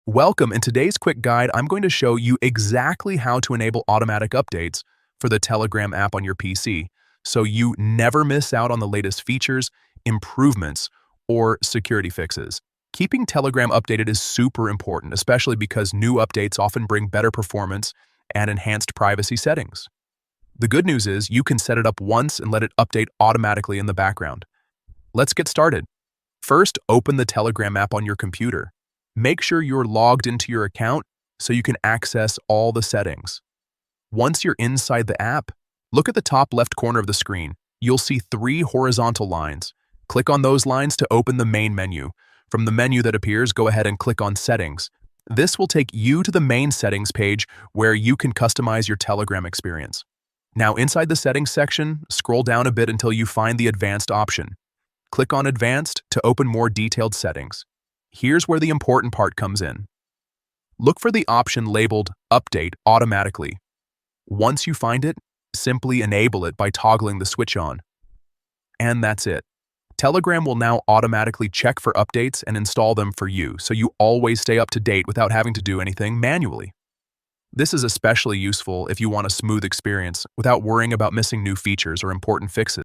Welcome. In today's quick guide, I'm going to show you exactly how to enable automatic updates for the Telegram app on your PC, so you never miss out on the latest features, improvements, or security fixes. Keeping Telegram updated is super important, especially because new updates often bring better performance and enhanced privacy settings. The good news is you can set it up once and let it update automatically in the background. Let's get started. First, open the Telegram app on your computer. Make sure you're logged into your account so you can access all the settings. Once you're inside the app, look at the top left corner of the screen. You'll see 3 horizontal lines. Click on those lines to open the main menu. From the menu that appears, go ahead and click on Settings. This will take you to the main settings page where you can customize your Telegram experience. Now, inside the settings section, scroll down a bit until you find the Advanced option. Click on Advanced to open more detailed settings. Here's where the important part comes in. Look for the option labeled Update Automatically. Once you find it, simply enable it by toggling the switch on. And that's it. Telegram will now automatically check for updates and install them for you, so you always stay up to date without having to do anything manually. This is especially useful if you want a smooth experience without worrying about missing new features or important fixes.